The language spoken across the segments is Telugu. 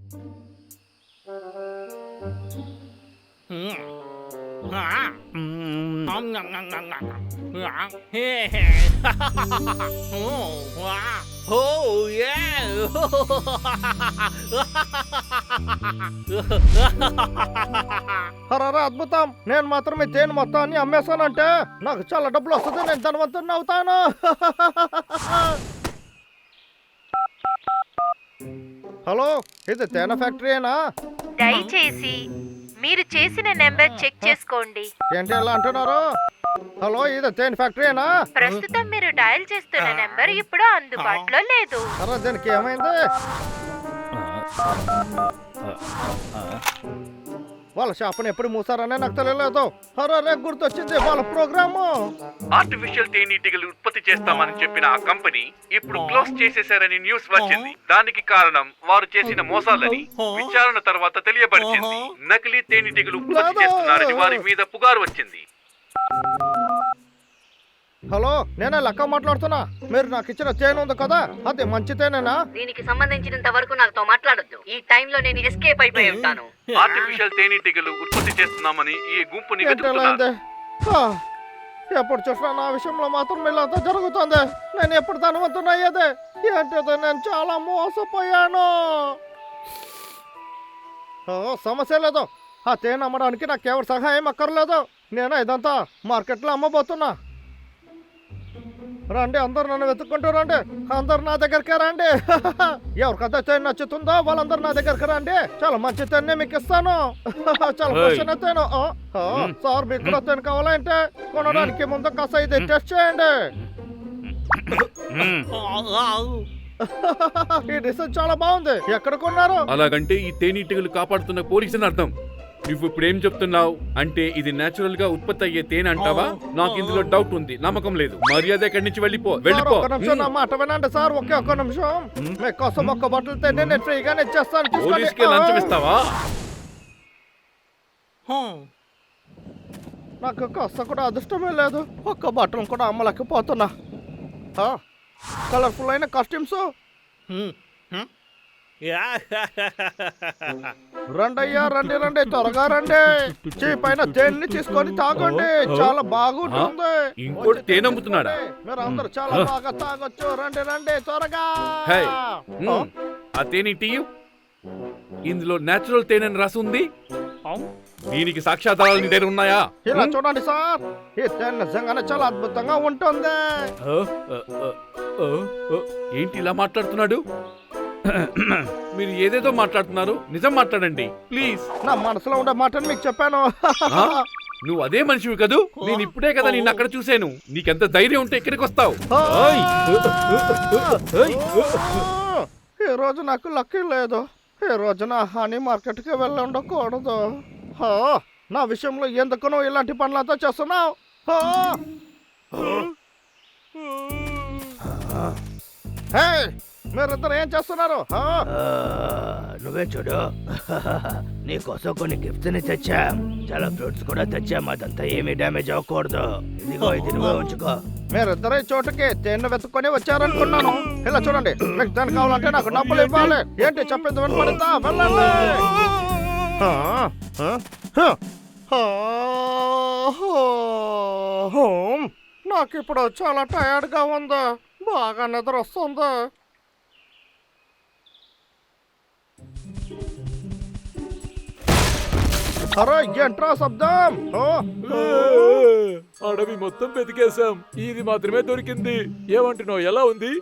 అరే అద్భుతం, నేను మాత్రం ఈ తేనె మొత్తాన్ని అమ్మేశానంటే నాకు చాలా డబ్బులు వస్తుంది, నేను ధనవంతుడిని అవుతాను. హలో, ఇది తేనె ఫ్యాక్టరీనా? దయచేసి మీరు చేసిన నెంబర్ చెక్ చేసుకోండి. ఏంటి ఎలా అంటున్నారు? హలో, ఇది తేనె ఫ్యాక్టరీనా? ప్రస్తుతం మీరు డయల్ చేస్తున్న నెంబర్ ఇప్పుడు అందుబాటులో లేదు. అరే దీనికి ఏమైంది? వాళ్ళ షాప్ని ఎప్పుడు మూసారనే నాకు తెలియలేదు. అరే గుర్తొచ్చింది, వాళ్ళ ప్రోగ్రాము. ఆర్టిఫిషియల్ తేనీటిగలు ఉత్పత్తి చేస్తామని చెప్పిన ఆ కంపెనీ ఇప్పుడు క్లోజ్ చేసేశారని న్యూస్ వచ్చింది. దానికి కారణం వారు చేసిన మోసాలని విచారణ తర్వాత తెలియపరిచింది. నకిలీ తేనీటిగలు ఉత్పత్తి చేస్తున్నారని వారి మీద పుకారు వచ్చింది. హలో, నేనే లెక్క మాట్లాడుతున్నా. మీరు నాకు ఇచ్చిన తేనె ఉంది కదా, అది మంచి తేనేనా? దీనికి సంబంధించినంత వరకు నాతో మాట్లాడొద్దు. ఈ టైంలో నేను ఎస్కేప్ అయిపోయి ఉంటాను. ఆర్టిఫిషియల్ తేనీటిగలు ఉత్పత్తి చేస్తున్నామని ఈ గుంపుని వెతుకుతున్నారు. ఎప్పుడు చూసినా నా విషయంలో మాత్రం ఇలాంతా జరుగుతుంది. నేను ఎప్పుడు ధనవంతుని అయ్యేదే ఏంటిది? నేను చాలా మోసపోయాను. సమస్య లేదు, ఆ తేనె అమ్మడానికి నాకు ఎవరి సహాయం అక్కర్లేదు. నేను ఇదంతా మార్కెట్లో అమ్మబోతున్నా. రండి, అందరు నన్ను వెతుక్కుంటూ రండి. అందరు నా దగ్గరికి రండి. ఎవరికైతే తేనె నచ్చుతుందో వాళ్ళందరూ నా దగ్గరికి రండి. చాలా మంచి తేనె మీకు ఇస్తాను. చాలా ఫ్రెష్ తేనె. సార్, మీకు కూడా తేనె కావాలంటే కొనడానికి ముందు కాస్త ఇది టెస్ట్ చేయండి. ఈ డిసైన్ చాలా బాగుంది. ఎక్కడ కొన్నారు? అలాగంటే ఈ తేనీటిగలు కాపాడుతున్న పోలీసు అని అర్థం. నువ్వు ఇప్పుడు ఏం చెప్తున్నావు అంటే ఇది నేచురల్ గా ఉత్పత్తి అయ్యే తేనె అంటావా? నాకు ఇందులో డౌట్ ఉంది, నమ్మకం లేదు. మర్యాద ఇక్కడి నుంచి వెళ్ళిపో. ఒక్క నిమిషం నా మాట వినండి సార్. ఒక్క నిమిషం. మీకోసం ఒక్క బట్టలు తేనె నేను ఫ్రీగానే ఇచ్చేస్తాను. పోలీసుకి లంచం ఇస్తావా? నాకు కాస్త కూడా అదృష్టమే లేదు. ఒక్క బట్టలు కూడా అమ్మలేకపోతున్నా. కలర్ఫుల్ అయిన కాస్ట్యూమ్స్. రండయ్యా, రండి రండి, త్వరగా రండి. పైన తేనెని తీసుకొని తాగండి, చాలా బాగుంటుంది. ఇంకోటి తేనె అమ్ముతున్నాడా? మీరు అందరు చాలా బాగా తాగొచ్చు. రండి రండి త్వరగా. ఆ తేనె టీయు. ఇందులో నేచురల్ తేనె రాసి ఉంది. దీనికి సాక్ష్యాధారాలు నీ దగ్గర ఉన్నాయా? ఇలా చూడండి సార్, ఈ తేనె నిజంగానే చాలా అద్భుతంగా ఉంటుంది. ఏంటి ఇలా మాట్లాడుతున్నాడు? మీరు ఏదేదో మాట్లాడుతున్నారు, నిజం మాట్లాడండి ప్లీజ్. నా మనసులో ఉండే మాటను మీకు చెప్పాను. నువ్వు అదే మనిషివి కదూ? నేను ఇప్పుడే కదా నిన్ను అక్కడ చూశాను. నీకెంత ధైర్యం ఉంటే ఇక్కడికి వస్తావు? ఈ రోజు నాకు లక్కీ లేదు. ఈ రోజు నా హనీ మార్కెట్కి వెళ్ళి ఉండకూడదు. నా విషయంలో ఎందుకు నువ్వు ఇలాంటి పనులంతా చేస్తున్నావు? మీరిద్దరు ఏం చేస్తున్నారు? నువ్వే చూడు, నీకోసం కొన్ని గిఫ్ట్స్ ని తెచ్చాం. చాలా ఫ్రూట్స్ కూడా తెచ్చాం. అదంతా ఏమీ డ్యామేజ్ అవ్వకూడదు. ఇదిగో, ఇది నువ్వే ఉంచుకో. మీరిద్దరు ఈ చోటుకి తేనె వెతుక్కొని వచ్చారనుకున్నాను. ఇలా చూడండి, మీకు తేనె కావాలంటే నాకు డబ్బులు ఇవ్వాలి. ఏంటి చెప్పింది వినపడిందా? వెళ్ళండి. నాకు ఇప్పుడు చాలా టైర్డ్ గా ఉంది. బాగా నిద్ర వస్తుంది. అరే ఏంట్రా శబ్దం? అడవి మొత్తం వెతికేశాం, ఇది మాత్రమే దొరికింది. ఏమంటున్నావు? ఎలా ఉంది?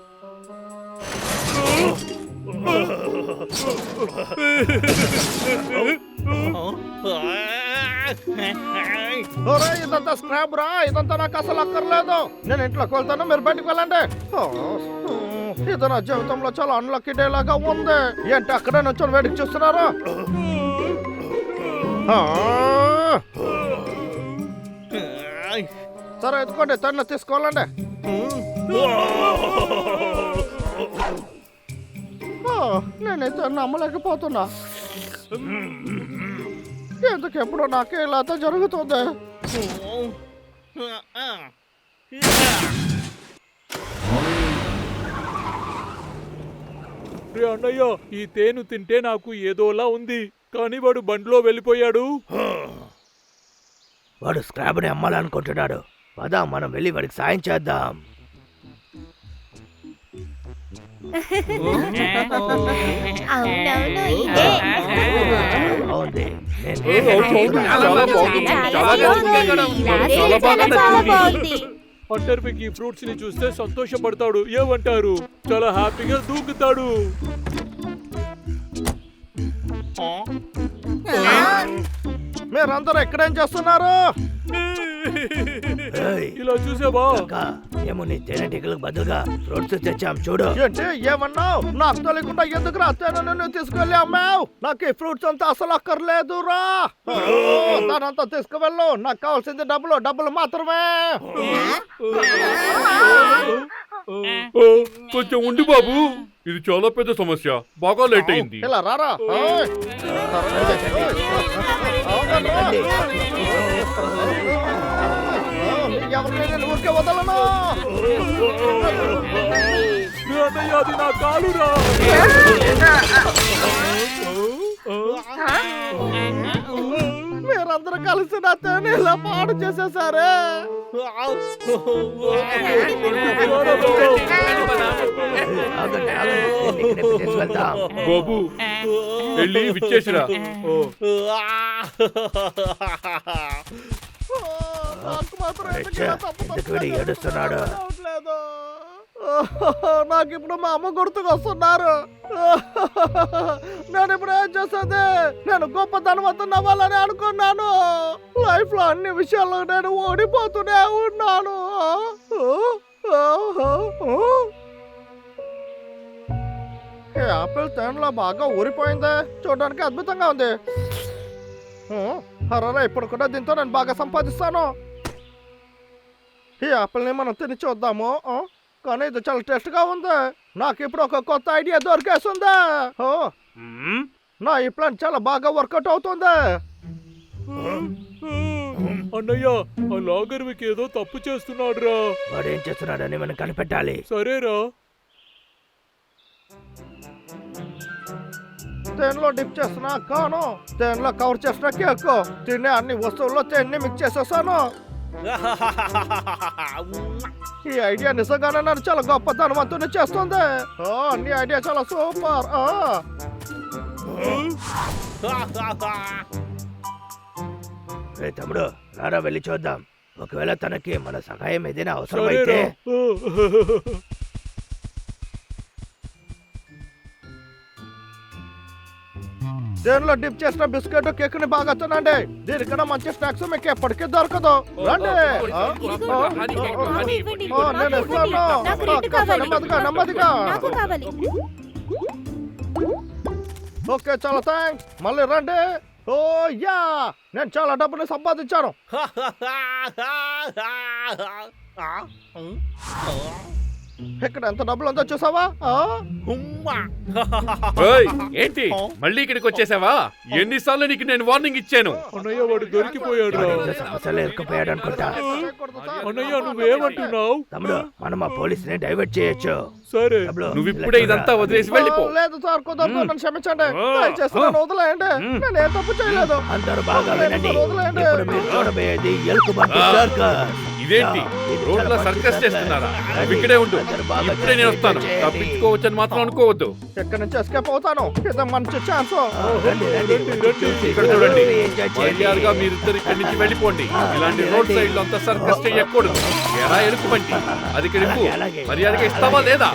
ఇదంతా స్క్రాప్ రా, ఇదంతా నాకు అసలు అక్కర్లేదు. నేను ఇంట్లోకి వెళ్తాను, మీరు బయటకు వెళ్ళండి. ఇది నా జీవితంలో చాలా అన్లక్కీ డే లాగా ఉంది. ఏంటి అక్కడే నుంచి వేడికి చూస్తున్నారా? సరే ఎత్తుకోండి, తను తీసుకోవాలండి. నేనైతే నమ్మలేకపోతున్నా. ఎందుకు ఎప్పుడు నాకే ఇలా జరుగుతుంది? రే అన్నయ్య, ఈ తేను తింటే నాకు ఏదోలా ఉంది, కానీ వాడు బండిలో వెళ్ళిపోయాడు. వాడు స్క్రాబ్ ని అమ్మాలనుకుంటున్నాడు. పదా మనం వెళ్ళి వాడికి సాయం చేద్దాం. అవునవును ఇదే బాగుంది. చాలా బాగుంది, చాలా బాగుంది. చాలా బాగా నచ్చింది. హంటర్ పిగ్ ఈ ఫ్రూట్స్ ని చూస్తే సంతోషపడతాడు. ఏమంటారు? చాలా హ్యాపీగా దూకుతాడు. మీరందరూ ఎక్కడేం చేస్తున్నారు? ఏయ్, ఇలా చూసావా? అక్క, మేము నీ తేనెటీగలకు బదులుగా ఫ్రూట్స్ తెచ్చాం చూడు. ఏంటి ఏమన్నావు? నాకు తెలియకుండా ఎందుకు రాత్రి నువ్వు తీసుకెళ్ళి అమ్మావు? నాకు ఈ ఫ్రూట్స్ అంతా అసలు అక్కర్లేదురా. దానంతా తీసుకువెళ్ళు. నాకు కావాల్సింది డబ్బులు మాత్రమే. ఓ, కొంచెం ఉండి బాబు, ఇది చాలా పెద్ద సమస్య. బాగా లేట్ అయింది. ఇలా రారా. ఓయ్. రండి. ఎవరిని నేను ఊరికే వదలను. రే అన్నయ్య, అది నా కాలురా. మీరందరూ కలిసి నా తేనె ఇలా పాడు చేసేసారే. ఆగండి, ఆగండి. దీన్ని ఇక్కడే పెట్టేసి వెళ్దాం. బాబు, వెళ్ళి విచ్చేసిరా. నాకు మాత్రం ఎందుకు ఛే, ఇలా తప్పు ఎందుకు వీడు ఏడుస్తున్నాడు? రావట్లేదు? నాకు ఇప్పుడు మా అమ్మ గుర్తుకొస్తున్నారు. నేను ఇప్పుడు ఏం చేసేది? నేను గొప్ప ధనవంతుని అవ్వాలని అనుకున్నాను. లైఫ్ లో అన్ని విషయాల్లో నేను ఓడిపోతూనే ఉన్నాను. ఈ ఆపిల్ తేనెలో బాగా ఊరిపోయింది. చూడడానికి అద్భుతంగా ఉంది. అరే, ఇప్పుడు కూడా దీంతో నేను బాగా సంపాదిస్తాను. ఈ ఆపిల్ని మనం తిని చూద్దాము. కానీ ఇది చాలా టేస్ట్ గా ఉంది. నాకు ఇప్పుడు ఒక కొత్త ఐడియా దొరికేస్తుంది. నా ఈ ప్లాన్ చాలా బాగా వర్కౌట్ అవుతుంది. అన్నయ్య, ఆ లాగర్వికి ఏదో తప్పు చేస్తున్నాడు రా. వాడు ఏం చేస్తున్నాడని మనం కనిపెట్టాలి. సరేరా. తేనెలో డిప్ చేస్తున్నా కాను. తేనెలో కవర్ చేసిన కేక్. తినే అన్ని వస్తువుల్లో తేనెని మిక్స్ చేసేసాను. ఈ ఐడియా నిజంగానే నన్ను చాలా గొప్ప ధనవంతుని చేస్తుంది. నీ ఐడియా చాలా సూపర్. రే తమ్ముడు, రారా వెళ్ళి చూద్దాం. ఒకవేళ తనకి మన సహాయం ఏదైనా అవసరమైతే. సరేరా. దేనిలో డిప్ చేసిన బిస్కెట్ కేక్ ని బాగా తినండి. దీనికన్నా మంచి స్నాక్స్ మీకు ఎప్పటికీ దొరకదు. రండి. నేను ఇస్తాను. నెమ్మదిగా. ఓకే, చాలా థ్యాంక్స్. మళ్ళీ రండి. ఓ యా, నేను చాలా డబ్బులు సంపాదించాను. ఇక్కడ ఎంత డబ్బులు ఉందో చూసావా? ఓయ్, ఏంటి మళ్ళీ ఇక్కడికి వచ్చేసావా? ఎన్నిసార్లు నీకు నేను వార్నింగ్ ఇచ్చాను? అన్నయ్య, వాడు దొరికిపోయాడు రా. సమస్యలు ఇరుక్కుపోయాడు అనుకుంటా. అన్నయ్య, నువ్వేమంటున్నావు? తమ్ముడు, మనం ఆ పోలీసుని డైవర్ట్ చేయొచ్చు. సరే. తమ్ముడు, నువ్వు ఇప్పుడే ఇదంతా వదిలేసి వెళ్ళిపో. లేదు సార్, కుదరదు. నన్ను క్షమించండి. దయచేసి నన్ను వదిలేయండి. నేను ఏ తప్పు చేయలేదు. అందరూ బాగా వినండి. ఇప్పుడు మీరు చూడబోయేది ఎలుకబంటి సర్కస్. ఇదేంటి రోడ్ల సర్కస్ చేస్తున్నారా? నువ్వు ఇక్కడే ఉండు. ఇప్పుడే నేను వస్తాను. తప్పించుకోవచ్చని మాత్రం అనుకోవద్దు. ఎక్కడి నుంచి ఎస్కేప్ అవుతాను. ఇది మంచి ఛాన్స్. రండి, రండి. ఇక్కడ చూడండి. ఎంజాయ్ చేయండి. మర్యాదగా మీరిద్దరు ఇక్కడి నుంచి వెళ్ళిపోండి. ఇలాంటి రోడ్ సైడ్ లో అంతా సర్కస్ చేయకూడదు. ఎలా ఎలుకుబంటి అది ఇక్కడ ఇవ్వు. మర్యాదగా ఇస్తావా లేదా?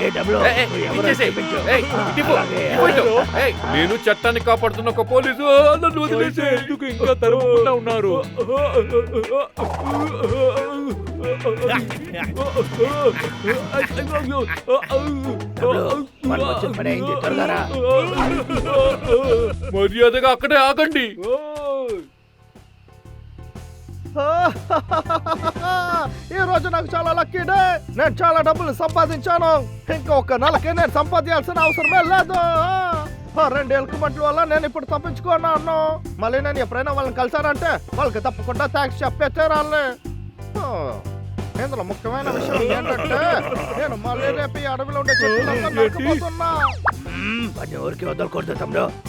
ఇచ్చేసేయ్. ఏయ్, ఇటు ఇవ్వు. ఇవ్వు ఇటు. ఏయ్, నేను చట్టాన్ని కాపాడుతున్న ఒక పోలీసు. నన్ను వదిలేసే. ఎందుకు ఇంకా తరుముకుంటా ఉన్నారు? తమ్ముడు, మనం వచ్చిన పని అయింది. త్వరగా రా. మర్యాదగా అక్కడే ఆగండి. ఈ రోజు నాకు చాలా లక్కీ డే. నేను చాలా డబ్బులు సంపాదించాను. ఇంకొక నెలకి నేను సంపాదించాల్సిన అవసరమే లేదు. 2 ఎలుకబంట్ల వల్ల నేను ఇప్పుడు తప్పించుకున్నాను. మళ్ళీ నేను ఎప్పుడైనా వాళ్ళని కలిసానంటే వాళ్ళకి తప్పకుండా థ్యాంక్స్ చెప్పే తీరాలి. ఇందులో ముఖ్యమైన విషయం ఏంటంటే నేను మళ్ళీ రేపు ఈ అడవిలో ఉండే చెట్లంతా నరకబోతున్నా. వాటిని ఊరికి వదలకూడదు తమ్ముడు.